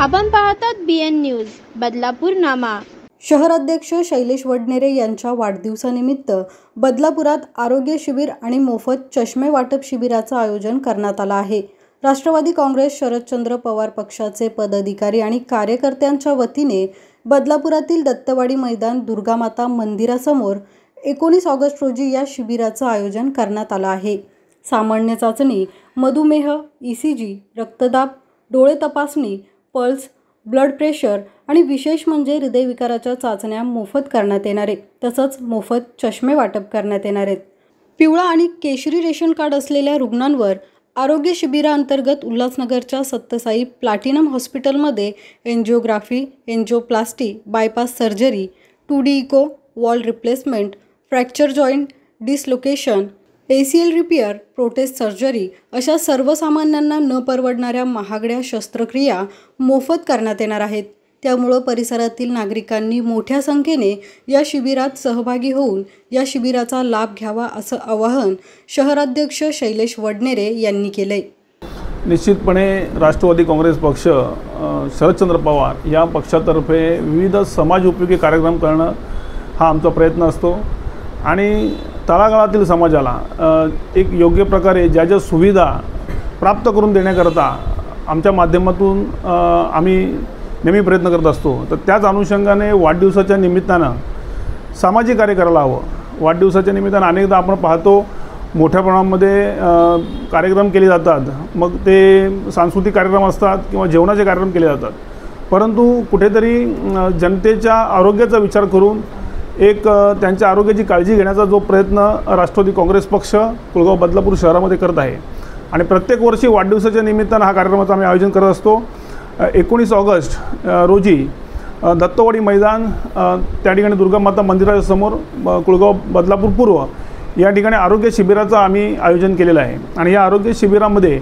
आपण पाहतात BN news Badlapur नामा। शहराध्यक्ष शैलेश वडनेरे यांच्या वाढदिवसानिमित्त बदलापुरात आरोग्य शिबिर आणि मोफत चष्मे वाटप शिबिराचं आयोजन करण्यात आलं आहे। राष्ट्रवादी काँग्रेस शरदचंद्र पवार पक्षाचे पदाधिकारी आणि कार्यकर्त्यांच्या वतीने बदलापुरातील दत्तवाडी मैदान दुर्गामाता मंदिरासमोर 19 ऑगस्ट रोजी या शिबिराचं आयोजन करण्यात आलं आहे। सामान्य चाचणी, मधुमेह, ECG, रक्तदाब, डोळे तपासणी, पल्स, ब्लड प्रेशर आणि विशेष म्हणजे हृदयविकाराच्या चाचण्या मोफत करण्यात येणार आहे। तसंच मोफत चष्मे वाटप करण्यात येणार आहेत। पिवळा आणि केशरी रेशन कार्ड असलेल्या रुग्णांवर आरोग्य शिबिराअंतर्गत उल्हासनगरच्या सत्यसाई प्लॅटिनम हॉस्पिटलमध्ये angiography, angioplasty, bypass surgery, 2D echo, valve replacement, fracture joint dislocation, ACL repair, prostate surgery अशा सर्वसामान्यांना न परवडणाऱ्या महागड्या शस्त्रक्रिया मोफत करण्यात येणार आहेत। त्यामुळे परिसरातील नागरिकांनी मोठ्या संख्येने या शिबिरात सहभागी होऊन या शिबिराचा लाभ घ्यावा असं आवाहन शहराध्यक्ष शैलेश वडनेरे यांनी केले। निश्चितपणे राष्ट्रवादी काँग्रेस पक्ष शरदचंद्र पवार या पक्षातर्फे विविध समाज उपयोगी कार्यक्रम करणं हा आमचा प्रयत्न असतो आणि तळागाळातील समाजाला एक योग्य प्रकारे ज्या ज्या सुविधा प्राप्त करून देण्याकरता आमच्या माध्यमातून आम्ही नेहमी प्रयत्न करत असतो। तर त्याच अनुषंगाने वाढदिवसाच्या निमित्तानं सामाजिक कार्य करायला हवं। वाढदिवसाच्या निमित्तानं अनेकदा आपण पाहतो मोठ्या प्रमाणामध्ये कार्यक्रम केले जातात, मग ते सांस्कृतिक कार्यक्रम असतात किंवा जेवणाचे कार्यक्रम केले जातात, परंतु कुठेतरी जनतेच्या आरोग्याचा विचार करून एक त्यांच्या आरोग्याची काळजी घेण्याचा जो प्रयत्न राष्ट्रवादी काँग्रेस पक्ष कुळगाव बदलापूर शहरामध्ये करत आहे आणि प्रत्येक वर्षी वाढदिवसाच्या निमित्तानं हा कार्यक्रमाचं आम्ही आयोजन करत असतो। 19 ऑगस्ट रोजी दत्तवाडी मैदान त्या ठिकाणी दुर्गामाता मंदिरासमोर कुळगाव बदलापूर पूर्व या ठिकाणी आरोग्य शिबिराचं आम्ही आयोजन केलेलं आहे आणि या आरोग्य शिबिरामध्ये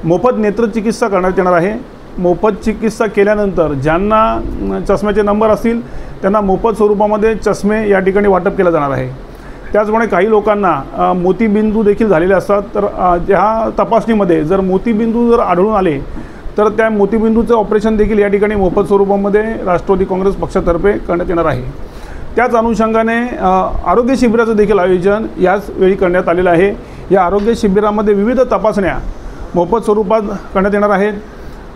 मोफत नेत्रचिकित्सा करण्यात येणार आहे। मोफत चिकित्सा केल्यानंतर ज्यांना चष्म्याचे नंबर असतील त्यांना मोफत स्वरूपामध्ये चष्मे या ठिकाणी वाटप केलं जाणार आहे। त्याचप्रमाणे काही लोकांना मोतीबिंदू देखील झालेले असतात, तर ह्या तपासणीमध्ये जर मोतीबिंदू जर आढळून आले तर त्या मोतीबिंदूचं ऑपरेशन देखील या ठिकाणी मोफत स्वरूपामध्ये राष्ट्रवादी काँग्रेस पक्षातर्फे करण्यात येणार आहे। त्याच अनुषंगाने आरोग्य शिबिराचं देखील आयोजन याच वेळी करण्यात आलेलं आहे। या आरोग्य शिबिरामध्ये विविध तपासण्या मोफत स्वरूपात करण्यात येणार आहेत।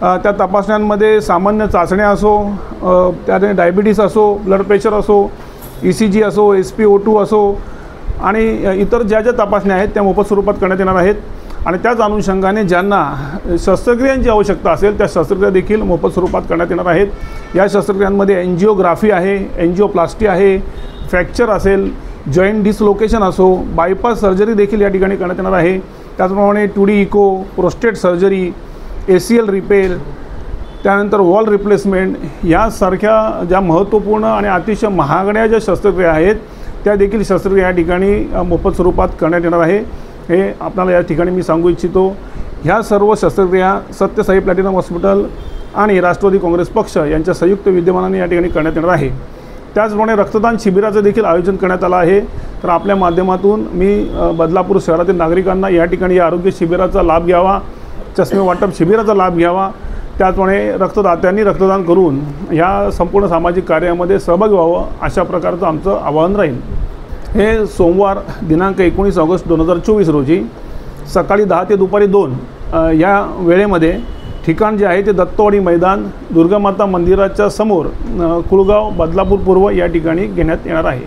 त्या तपासण्यांमध्ये सामान्य चाचण्या असो, त्याने डायबिटीस असो, ब्लड प्रेशर असो, ECG असो, SpO2 असो आणि इतर ज्या ज्या तपासण्या आहेत त्या मोफत स्वरूपात करण्यात येणार आहेत। आणि त्याच अनुषंगाने ज्यांना शस्त्रक्रियांची आवश्यकता असेल त्या शस्त्रक्रिया देखील मोफत स्वरूपात करण्यात येणार आहेत। या शस्त्रक्रियांमध्ये एंजिओग्राफी आहे, एंजिओप्लास्टी आहे, फ्रॅक्चर असेल, जॉईंट डिसलोकेशन असो, बायपास सर्जरी देखील या ठिकाणी करण्यात येणार आहे। त्याचप्रमाणे 2D echo, prostate surgery, ACL repair, त्यानंतर वॉल रिप्लेसमेंट यासारख्या ज्या महत्त्वपूर्ण आणि अतिशय महागड्या ज्या शस्त्रक्रिया आहेत त्या देखील शस्त्रक्रिया या ठिकाणी मोफत स्वरूपात करण्यात येणार आहे। हे आपल्याला या ठिकाणी मी सांगू इच्छितो। ह्या सर्व शस्त्रक्रिया सत्यसाई प्लॅटिनम हॉस्पिटल आणि राष्ट्रवादी काँग्रेस पक्ष यांच्या संयुक्त विद्यमानाने या ठिकाणी करण्यात येणार आहे। त्याचप्रमाणे रक्तदान शिबिराचं देखील आयोजन करण्यात आलं आहे। तर आपल्या माध्यमातून मी बदलापूर शहरातील नागरिकांना या ठिकाणी आरोग्य शिबिराचा लाभ घ्यावा, चष्मे वाटप शिबिराचा लाभ घ्यावा, त्याचप्रमाणे रक्तदात्यांनी रक्तदान करून ह्या संपूर्ण सामाजिक कार्यामध्ये सहभागी व्हावं अशा प्रकारचं आमचं आवाहन राहील। हे सोमवार दिनांक 19 ऑगस्ट 2024 रोजी सकाळी 10 ते दुपारी 2 या वेळेमध्ये ठिकाण जे आहे ते दत्तवाडी मैदान दुर्गामाता मंदिराच्या समोर कुळगाव बदलापूर पूर्व या ठिकाणी घेण्यात येणार आहे।